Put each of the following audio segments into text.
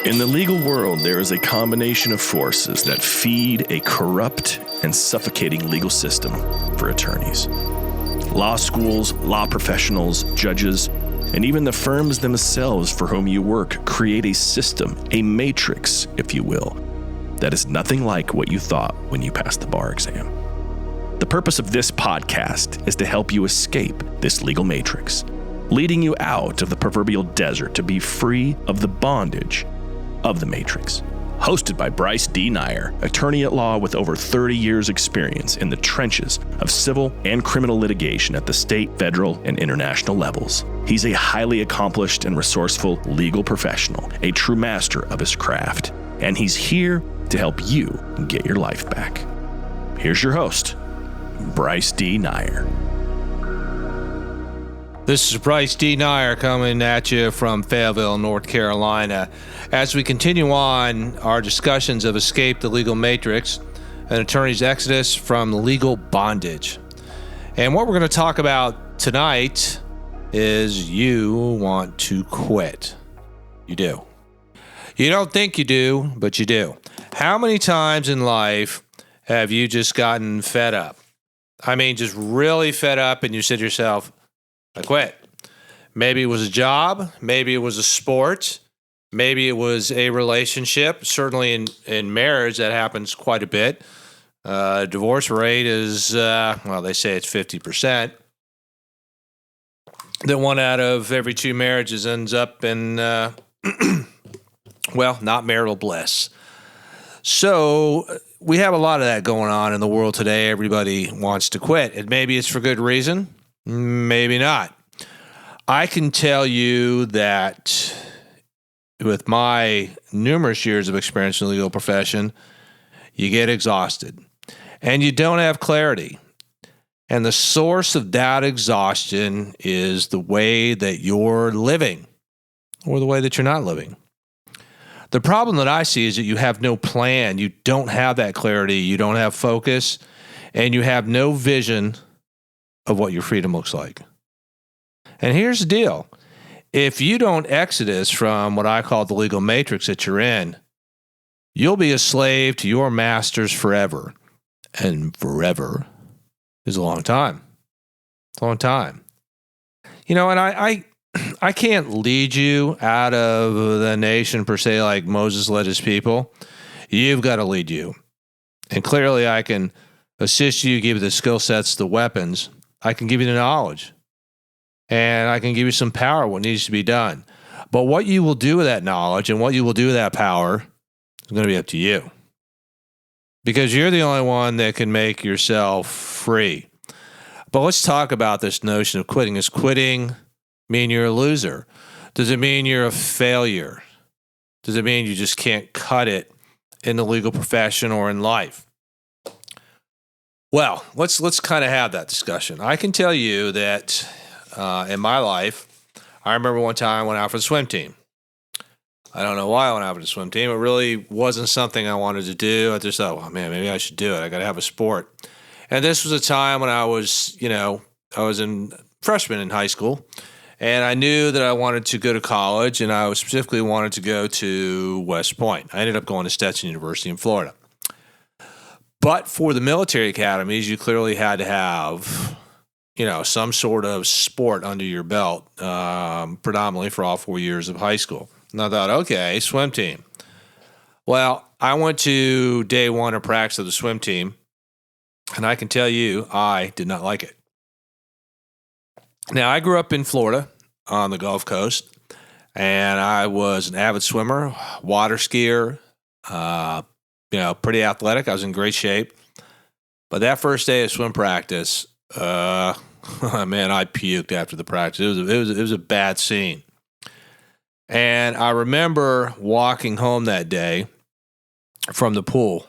In the legal world, there is a combination of forces that feed a corrupt and suffocating legal system for attorneys. Law schools, law professionals, judges, and even the firms themselves for whom you work create a system, a matrix, if you will, that is nothing like what you thought when you passed the bar exam. The purpose of this podcast is to help you escape this legal matrix, leading you out of the proverbial desert to be free of the bondage of the matrix. Hosted by Bryce D. Nyer, attorney at law with over 30 years experience in the trenches of civil and criminal litigation at the state, federal, and international levels. He's a highly accomplished and resourceful legal professional, a true master of his craft, and he's here to help you get your life back. Here's your host, Bryce D. Nyer. This is Bryce D. Nyer coming at you from Fayetteville, North Carolina, as we continue on our discussions of Escape the Legal Matrix, an attorney's exodus from legal bondage. And what we're going to talk about tonight is you want to quit. You do. You don't think you do, but you do. How many times in life have you just gotten fed up? I mean, just really fed up, and you said to yourself, I quit. Maybe it was a job. Maybe it was a sport. Maybe it was a relationship. Certainly in marriage, that happens quite a bit. Divorce rate is, they say it's 50%. That one out of every two marriages ends up in, not marital bliss. So we have a lot of that going on in the world today. Everybody wants to quit. And maybe it's for good reason. Maybe not. I can tell you that with my numerous years of experience in the legal profession, you get exhausted and you don't have clarity. And the source of that exhaustion is the way that you're living or the way that you're not living. The problem that I see is that you have no plan. You don't have that clarity. You don't have focus, and you have no vision of what your freedom looks like. And here's the deal. If you don't exodus from what I call the legal matrix that you're in, you'll be a slave to your masters forever. And forever is a long time. It's a long time. You know, and I can't lead you out of the nation per se like Moses led his people. You've got to lead you. And clearly I can assist you, give you the skill sets, the weapons. I can give you the knowledge. And I can give you some power, what needs to be done. But what you will do with that knowledge and what you will do with that power is going to be up to you. Because you're the only one that can make yourself free. But let's talk about this notion of quitting. Does quitting mean you're a loser? Does it mean you're a failure? Does it mean you just can't cut it in the legal profession or in life? Well, let's kind of have that discussion. I can tell you that in my life, I remember one time I went out for the swim team. I don't know why I went out for the swim team. It really wasn't something I wanted to do. I just thought, well, man, maybe I should do it. I got to have a sport. And this was a time when I was in freshman in high school, and I knew that I wanted to go to college, and I specifically wanted to go to West Point. I ended up going to Stetson University in Florida. But for the military academies, you clearly had to have, some sort of sport under your belt, predominantly for all 4 years of high school. And I thought, okay, swim team. Well, I went to day one of practice of the swim team, and I can tell you, I did not like it. Now, I grew up in Florida on the Gulf Coast, and I was an avid swimmer, water skier, pretty athletic. I was in great shape. But that first day of swim practice, man, I puked after the practice. It was a bad scene. And I remember walking home that day from the pool,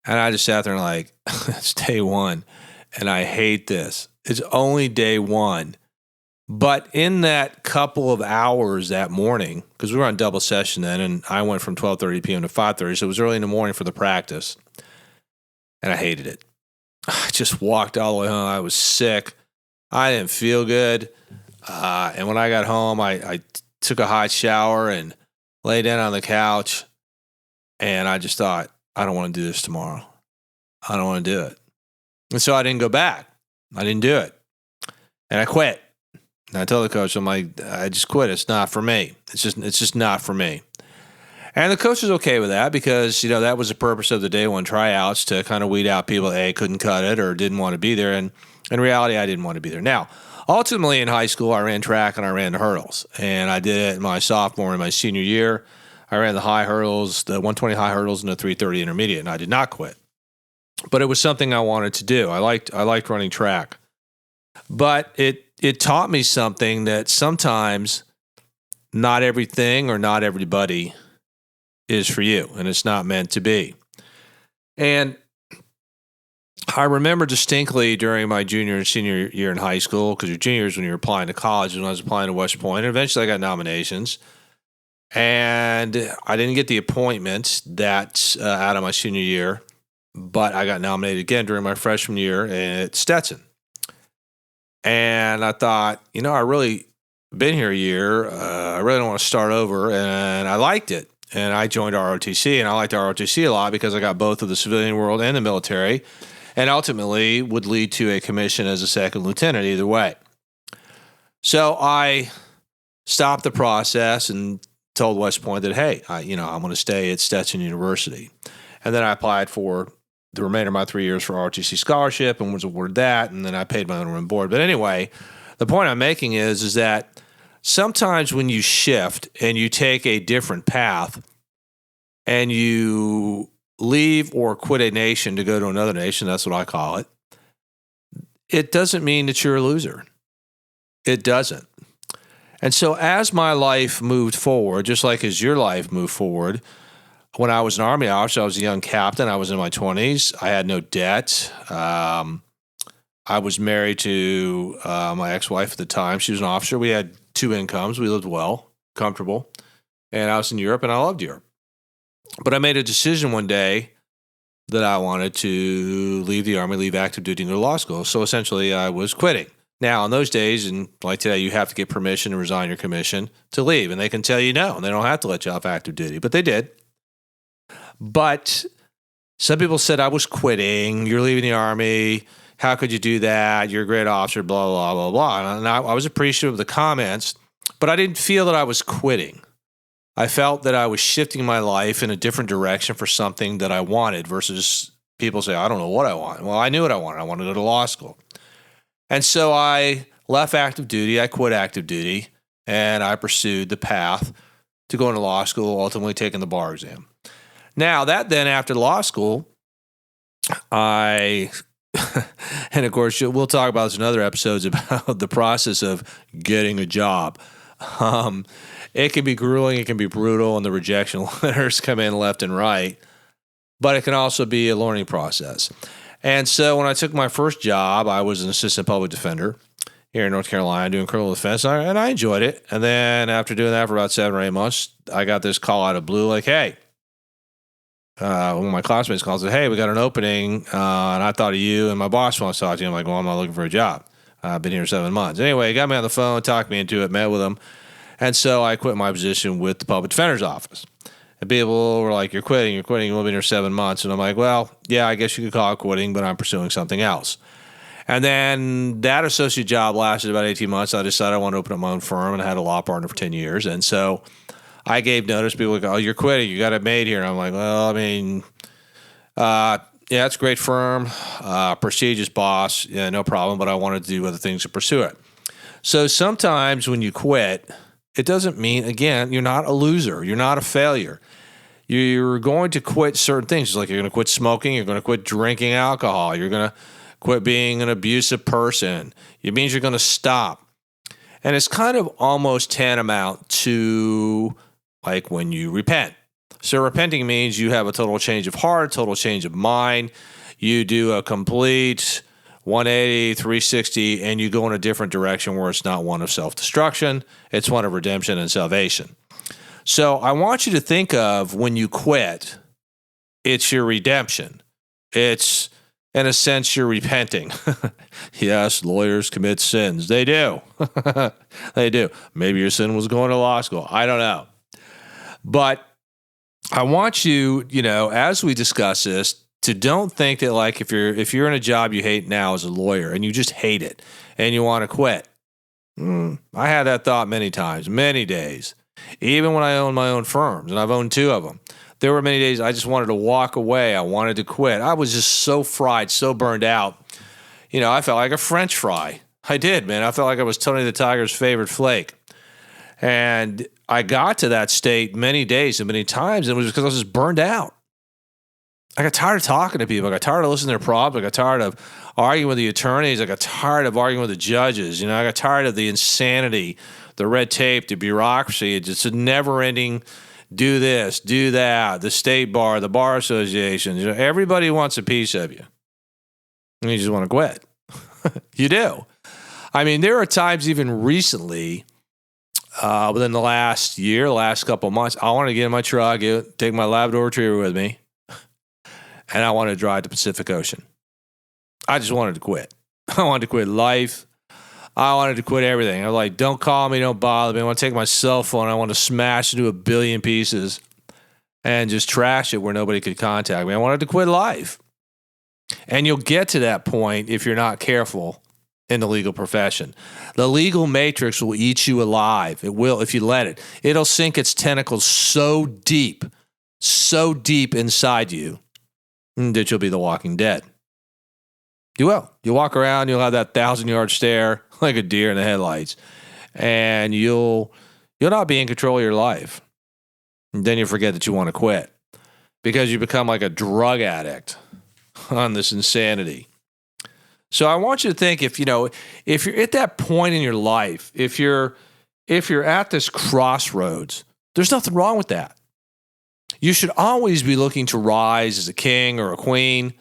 and I just sat there and like, it's day one, and I hate this. It's only day one. But in that couple of hours that morning, because we were on double session then, and I went from 12:30 p.m. to 5:30, so it was early in the morning for the practice, and I hated it. I just walked all the way home. I was sick. I didn't feel good. And when I got home, I took a hot shower and lay down on the couch, and I just thought, I don't want to do this tomorrow. I don't want to do it. And so I didn't go back. I didn't do it. And I quit. And I told the coach, I'm like, I just quit. It's not for me. It's just not for me. And the coach was okay with that because, that was the purpose of the day one tryouts, to kind of weed out people that couldn't cut it or didn't want to be there. And in reality, I didn't want to be there. Now, ultimately in high school, I ran track and I ran the hurdles. And I did it in my sophomore and my senior year. I ran the high hurdles, the 120 high hurdles and the 330 intermediate, and I did not quit. But it was something I wanted to do. I liked running track. But it taught me something, that sometimes not everything or not everybody is for you, and it's not meant to be. And I remember distinctly during my junior and senior year in high school, because your junior is when you're applying to college, when I was applying to West Point, and eventually I got nominations. And I didn't get the appointment out of my senior year, but I got nominated again during my freshman year at Stetson. And I thought, I really been here a year. I really don't want to start over, and I liked it. And I joined ROTC, and I liked ROTC a lot because I got both of the civilian world and the military, and ultimately would lead to a commission as a second lieutenant either way. So I stopped the process and told West Point that, hey, I'm going to stay at Stetson University. And then I applied for the remainder of my 3 years for ROTC scholarship and was awarded that, and then I paid my own room and board. But anyway, the point I'm making is that sometimes when you shift and you take a different path and you leave or quit a nation to go to another nation, that's what I call it, it doesn't mean that you're a loser. It doesn't. And so as my life moved forward, just like as your life moved forward, when I was an Army officer, I was a young captain. I was in my 20s. I had no debt. I was married to my ex-wife at the time. She was an officer. We had 2 incomes. We lived well, comfortable. And I was in Europe, and I loved Europe. But I made a decision one day that I wanted to leave the Army, leave active duty, and go to law school. So essentially, I was quitting. Now, in those days, and like today, you have to get permission to resign your commission to leave. And they can tell you no, and they don't have to let you off active duty. But they did. But some people said I was quitting. You're leaving the Army. How could you do that? You're a great officer, blah, blah, blah, blah. And I was appreciative of the comments, but I didn't feel that I was quitting. I felt that I was shifting my life in a different direction for something that I wanted versus people say, I don't know what I want. Well, I knew what I wanted. I wanted to go to law school. And so I left active duty. I quit active duty, and I pursued the path to going to law school, ultimately taking the bar exam. Now, that then after law school, and of course, we'll talk about this in other episodes about the process of getting a job. It can be grueling, it can be brutal, and the rejection letters come in left and right, but it can also be a learning process. And so when I took my first job, I was an assistant public defender here in North Carolina doing criminal defense, and I enjoyed it. And then after doing that for about 7 or 8 months, I got this call out of blue like, hey, one of my classmates called and said, hey, we got an opening, and I thought of you, and my boss wants to talk to you. I'm like, well, I'm not looking for a job. I've been here 7 months. Anyway, he got me on the phone, talked me into it, met with him, and so I quit my position with the public defender's office. And people were like, you're quitting, you've only been here 7 months. And I'm like, well, yeah, I guess you could call it quitting, but I'm pursuing something else. And then that associate job lasted about 18 months. I decided I wanted to open up my own firm, and I had a law partner for 10 years. And so I gave notice. People would go, oh, you're quitting. You got it made here. And I'm like, well, I mean, yeah, it's a great firm. Prestigious boss. Yeah, no problem. But I wanted to do other things to pursue it. So sometimes when you quit, it doesn't mean, again, you're not a loser. You're not a failure. You're going to quit certain things. It's like you're going to quit smoking. You're going to quit drinking alcohol. You're going to quit being an abusive person. It means you're going to stop. And it's kind of almost tantamount to like when you repent. So repenting means you have a total change of heart, total change of mind. You do a complete 180, 360, and you go in a different direction where it's not one of self-destruction. It's one of redemption and salvation. So I want you to think of when you quit, it's your redemption. It's, in a sense, you're repenting. Yes, lawyers commit sins. They do. They do. Maybe your sin was going to law school. I don't know. But I want you, as we discuss this, to don't think that like if you're in a job you hate now as a lawyer and you just hate it and you want to quit. I had that thought many times, many days. Even when I owned my own firms, and I've owned 2 of them, there were many days I just wanted to walk away. I wanted to quit. I was just so fried, so burned out. I felt like a French fry. I did, man. I felt like I was Tony the Tiger's favorite flake. And I got to that state many days and many times, and it was because I was just burned out. I got tired of talking to people. I got tired of listening to their problems. I got tired of arguing with the attorneys. I got tired of arguing with the judges. I got tired of the insanity, the red tape, the bureaucracy. It's just a never-ending do this, do that, the state bar, the bar associations. Everybody wants a piece of you. And you just want to quit. You do. I mean, there are times even recently, within the last year, the last couple of months, I want to get in my truck, take my Labrador Retriever with me, and I wanted to drive to Pacific Ocean. I just wanted to quit. I wanted to quit life. I wanted to quit everything. I was like, don't call me, don't bother me. I want to take my cell phone. I want to smash it into a billion pieces and just trash it where nobody could contact me. I wanted to quit life. And you'll get to that point if you're not careful in the legal profession. The legal matrix will eat you alive. It will if you let it. It'll sink its tentacles so deep inside you that you'll be the walking dead. You will. You'll walk around, you'll have that 1,000-yard stare like a deer in the headlights, and you'll not be in control of your life. And then you forget that you want to quit because you become like a drug addict on this insanity. So I want you to think if you're at that point in your life, if you're at this crossroads, there's nothing wrong with that. You should always be looking to rise as a king or a queen.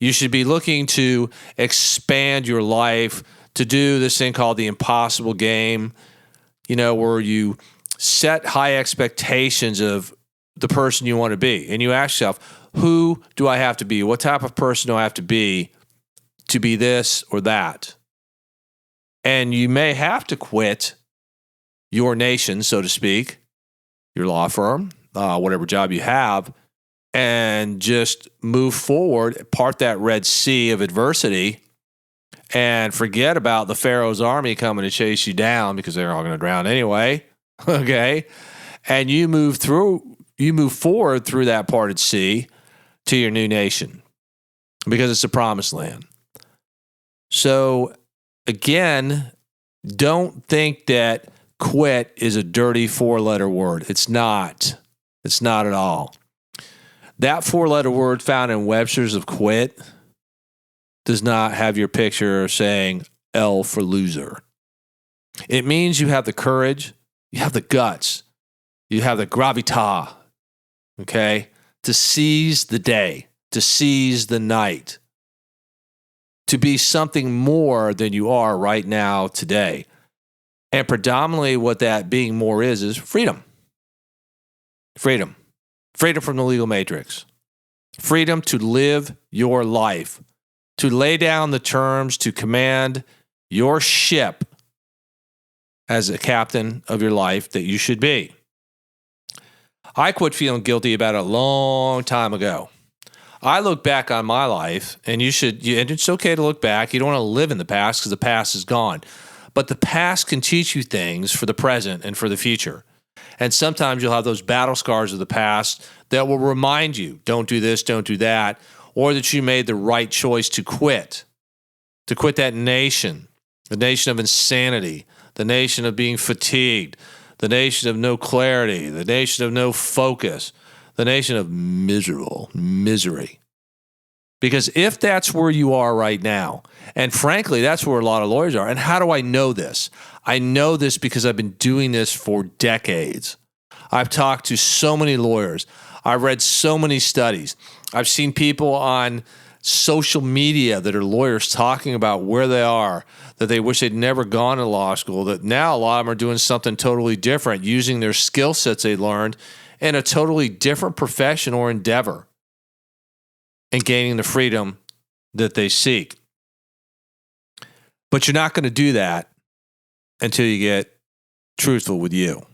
You should be looking to expand your life, to do this thing called the impossible game, where you set high expectations of the person you want to be. And you ask yourself, who do I have to be? What type of person do I have to be this or that? And you may have to quit your nation, so to speak, your law firm, whatever job you have, and just move forward, part that Red Sea of adversity, and forget about the Pharaoh's army coming to chase you down because they're all going to drown anyway. Okay? And you move forward through that parted sea to your new nation because it's the promised land. So again, don't think that quit is a dirty 4-letter word. It's not. It's not at all. That 4-letter word found in Webster's of quit does not have your picture saying L for loser. It means you have the courage, you have the guts, you have the gravitas, okay, to seize the day, to seize the night, to be something more than you are right now today. And predominantly what that being more is freedom. Freedom. Freedom from the legal matrix. Freedom to live your life, to lay down the terms, to command your ship as a captain of your life that you should be. I quit feeling guilty about it a long time ago. I look back on my life, and and it's okay to look back. You don't want to live in the past because the past is gone. But the past can teach you things for the present and for the future. And sometimes you'll have those battle scars of the past that will remind you, don't do this, don't do that, or that you made the right choice to quit that nation, the nation of insanity, the nation of being fatigued, the nation of no clarity, the nation of no focus, the nation of misery. Because if that's where you are right now, and frankly, that's where a lot of lawyers are. And how do I know this? I know this because I've been doing this for decades. I've talked to so many lawyers. I've read so many studies. I've seen people on social media that are lawyers talking about where they are, that they wish they'd never gone to law school, that now a lot of them are doing something totally different, using their skill sets they learned in a totally different profession or endeavor, and gaining the freedom that they seek. But you're not going to do that until you get truthful with you.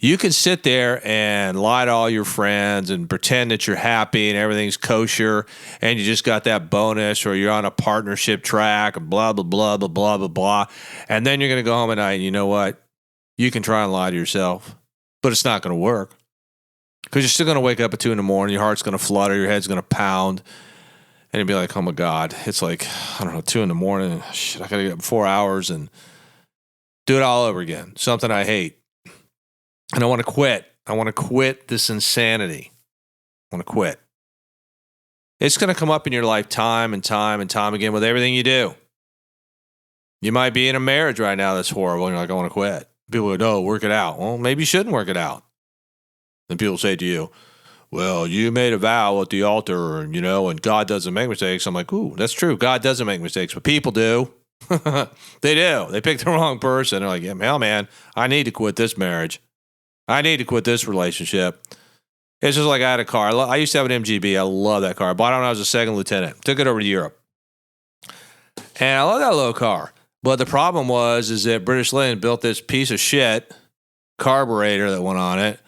You can sit there and lie to all your friends and pretend that you're happy and everything's kosher and you just got that bonus or you're on a partnership track and blah, blah, blah, blah, blah, blah, blah. And then you're going to go home at night and you know what? You can try and lie to yourself, but it's not going to work because you're still going to wake up at 2 a.m. Your heart's going to flutter. Your head's going to pound. And you'll be like, oh, my God. It's like, I don't know, 2 a.m. Shit, I got to get up 4 hours and do it all over again. Something I hate. And I want to quit. I want to quit this insanity. I want to quit. It's going to come up in your life time and time and time again with everything you do. You might be in a marriage right now that's horrible, and you're like, I want to quit. People go, no, work it out. Well, maybe you shouldn't work it out. Then people say to you, well, you made a vow at the altar, and God doesn't make mistakes. I'm like, ooh, that's true. God doesn't make mistakes, but people do. They do. They pick the wrong person. They're like, yeah, man, I need to quit this marriage. I need to quit this relationship. It's just like I had a car. I used to have an MGB. I love that car. I bought it when I was a second lieutenant. Took it over to Europe. And I love that little car. But the problem is that British Leyland built this piece of shit carburetor that went on it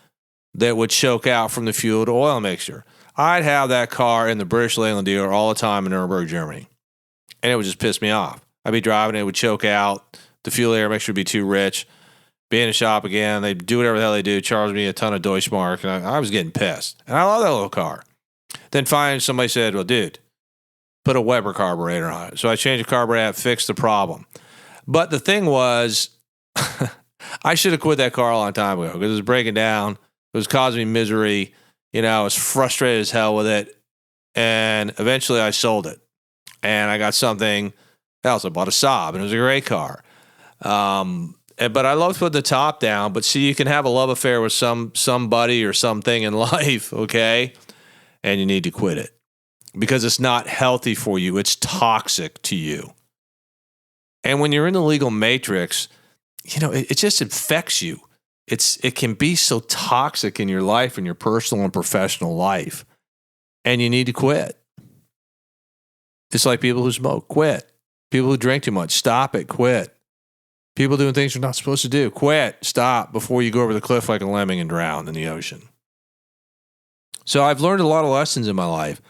that would choke out from the fuel to oil mixture. I'd have that car in the British Leyland dealer all the time in Nuremberg, Germany. And it would just piss me off. I'd be driving, it would choke out. The fuel air mixture would be too rich. Be in a shop again. They do whatever the hell they do, charge me a ton of Deutschmark. And I was getting pissed. And I love that little car. Then finally somebody said, well, dude, put a Weber carburetor on it. So I changed the carburetor, fixed the problem. But the thing was, I should have quit that car a long time ago because it was breaking down. It was causing me misery. I was frustrated as hell with it. And eventually I sold it. And I got something else. I bought a Saab, and it was a great car. But I love putting the top down. But see, you can have a love affair with somebody or something in life, okay? And you need to quit it because it's not healthy for you. It's toxic to you. And when you're in the legal matrix, it just infects you. It can be so toxic in your life, in your personal and professional life. And you need to quit. It's like people who smoke, quit. People who drink too much, stop it, quit. People doing things you're not supposed to do, quit, stop before you go over the cliff like a lemming and drown in the ocean. So I've learned a lot of lessons in my life.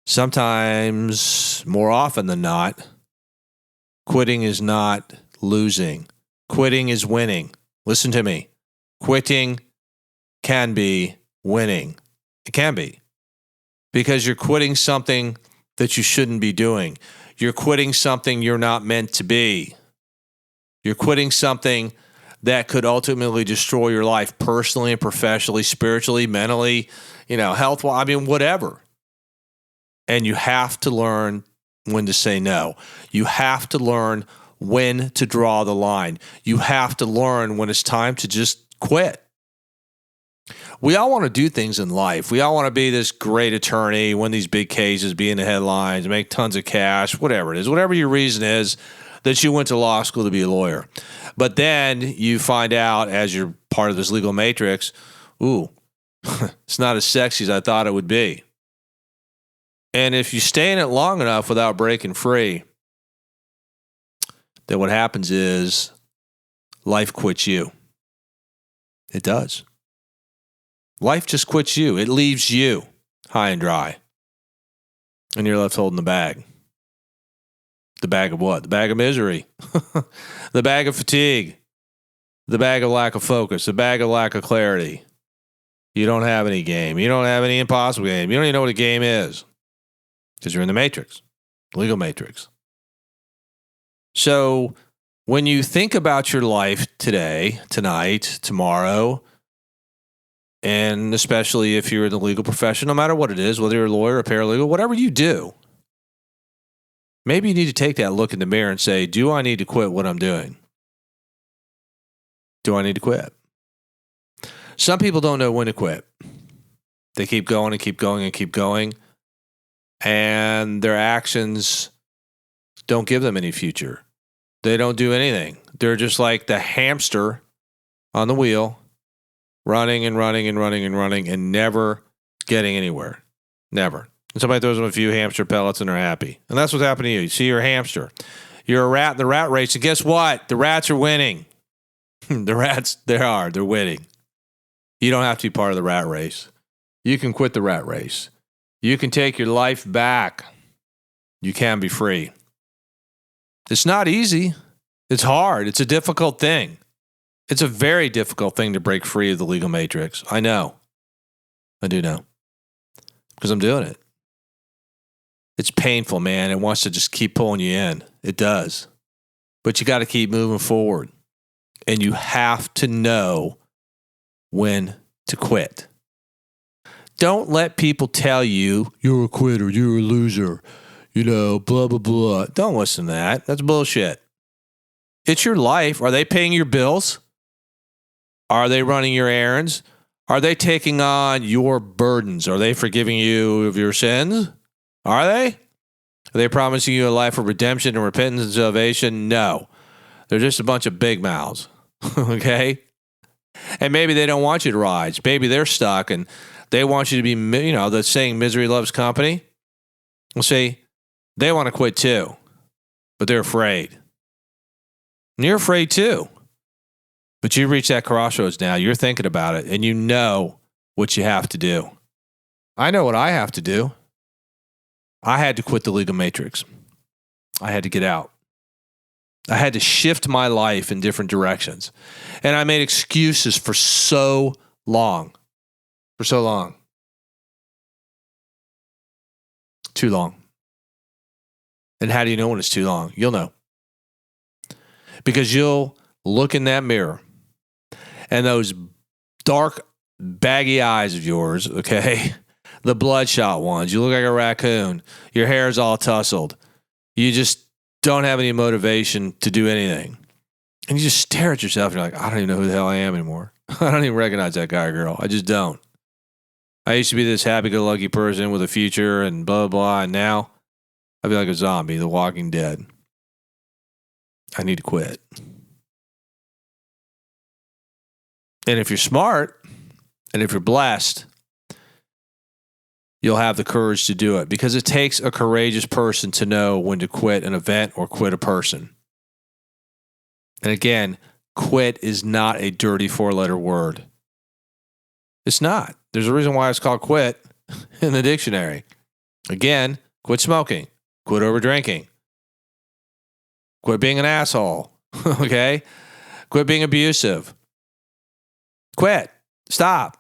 Sometimes, more often than not, quitting is not losing. Quitting is winning. Listen to me. Quitting can be winning. It can be. Because you're quitting something that you shouldn't be doing. You're quitting something you're not meant to be. You're quitting something that could ultimately destroy your life personally and professionally, spiritually, mentally, health-wise, whatever. And you have to learn when to say no. You have to learn when to draw the line. You have to learn when it's time to just quit. We all want to do things in life. We all want to be this great attorney, win these big cases, be in the headlines, make tons of cash, whatever it is, whatever your reason is that you went to law school to be a lawyer. But then you find out as you're part of this legal matrix, it's not as sexy as I thought it would be. And if you stay in it long enough without breaking free, then what happens is life quits you. It does. Life just quits you. It leaves you high and dry. And you're left holding the bag. The bag of what? The bag of misery. The bag of fatigue. The bag of lack of focus. The bag of lack of clarity. You don't have any game. You don't have any impossible game. You don't even know what a game is. Because you're in the matrix. Legal matrix. So when you think about your life today, tonight, tomorrow, and especially if you're in the legal profession, no matter what it is, whether you're a lawyer, a paralegal, whatever you do, maybe you need to take that look in the mirror and say, do I need to quit what I'm doing? Do I need to quit? Some people don't know when to quit. They keep going and keep going and keep going, and their actions don't give them any future. They don't do anything. They're just like the hamster on the wheel, running and running and running and running and never getting anywhere. Never. And somebody throws them a few hamster pellets and they're happy. And that's what's happening to you. You see, you're a hamster. You're a rat in the rat race, and guess what? The rats are winning. The rats, they're waiting. You don't have to be part of the rat race. You can quit the rat race. You can take your life back. You can be free. It's not easy. It's hard. It's a difficult thing. It's a very difficult thing to break free of the legal matrix. I know. I do know. Because I'm doing it. It's painful, man. It wants to just keep pulling you in. It does. But you got to keep moving forward. And you have to know when to quit. Don't let people tell you, you're a quitter, you're a loser, blah, blah, blah. Don't listen to that. That's bullshit. It's your life. Are they paying your bills? Are they running your errands? Are they taking on your burdens? Are they forgiving you of your sins? Are they? Are they promising you a life of redemption and repentance and salvation? No. They're just a bunch of big mouths. Okay? And maybe they don't want you to rise. Maybe they're stuck and they want you to be, the saying misery loves company. Well, see, they want to quit too, but they're afraid. And you're afraid too. But you reach that crossroads now. You're thinking about it and you know what you have to do. I know what I have to do. I had to quit the legal matrix. I had to get out. I had to shift my life in different directions. And I made excuses for so long. For so long. Too long. And how do you know when it's too long? You'll know. Because you'll look in that mirror and those dark, baggy eyes of yours, okay? The bloodshot ones. You look like a raccoon. Your hair's all tousled. You just don't have any motivation to do anything. And you just stare at yourself and you're like, I don't even know who the hell I am anymore. I don't even recognize that guy or girl. I just don't. I used to be this happy-go-lucky person with a future and blah, blah, blah. And now I feel like a zombie, the Walking Dead. I need to quit. And if you're smart and if you're blessed, you'll have the courage to do it because it takes a courageous person to know when to quit an event or quit a person. And again, quit is not a dirty 4-letter word. It's not. There's a reason why it's called quit in the dictionary. Again, quit smoking, quit over drinking, quit being an asshole, okay? Quit being abusive. Quit. Stop.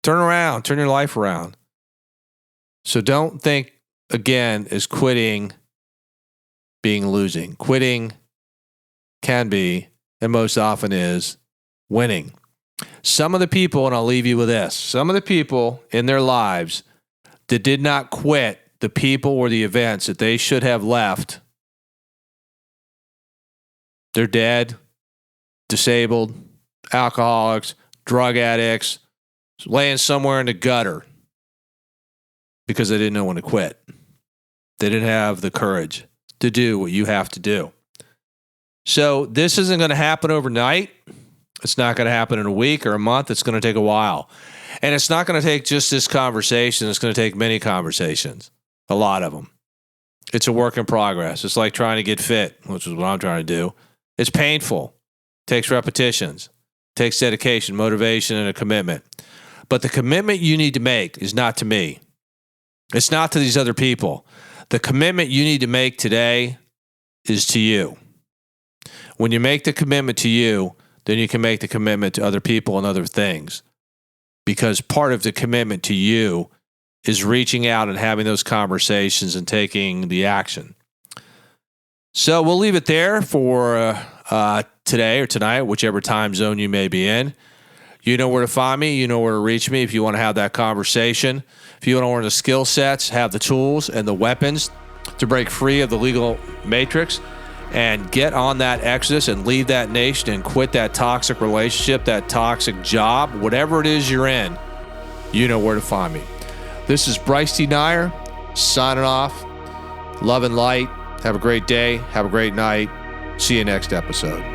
Turn around. Turn your life around. So don't think, again, is quitting being losing. Quitting can be, and most often is, winning. Some of the people, and I'll leave you with this, some of the people in their lives that did not quit the people or the events that they should have left, they're dead, disabled, alcoholics, drug addicts, laying somewhere in the gutter because they didn't know when to quit. They didn't have the courage to do what you have to do. So this isn't going to happen overnight. It's not going to happen in a week or a month. It's going to take a while. And it's not going to take just this conversation. It's going to take many conversations, a lot of them. It's a work in progress. It's like trying to get fit, which is what I'm trying to do. It's painful. It takes repetitions. It takes dedication, motivation, and a commitment. But the commitment you need to make is not to me. It's not to these other people. The commitment you need to make today is to you. When you make the commitment to you, then you can make the commitment to other people and other things. Because part of the commitment to you is reaching out and having those conversations and taking the action. So we'll leave it there for today or tonight, whichever time zone you may be in. You know where to find me. You know where to reach me if you want to have that conversation. If you want to learn the skill sets, have the tools and the weapons to break free of the legal matrix and get on that exodus and leave that nation and quit that toxic relationship, that toxic job, whatever it is you're in, you know where to find me. This is Bryce T. Nyer signing off. Love and light. Have a great day. Have a great night. See you next episode.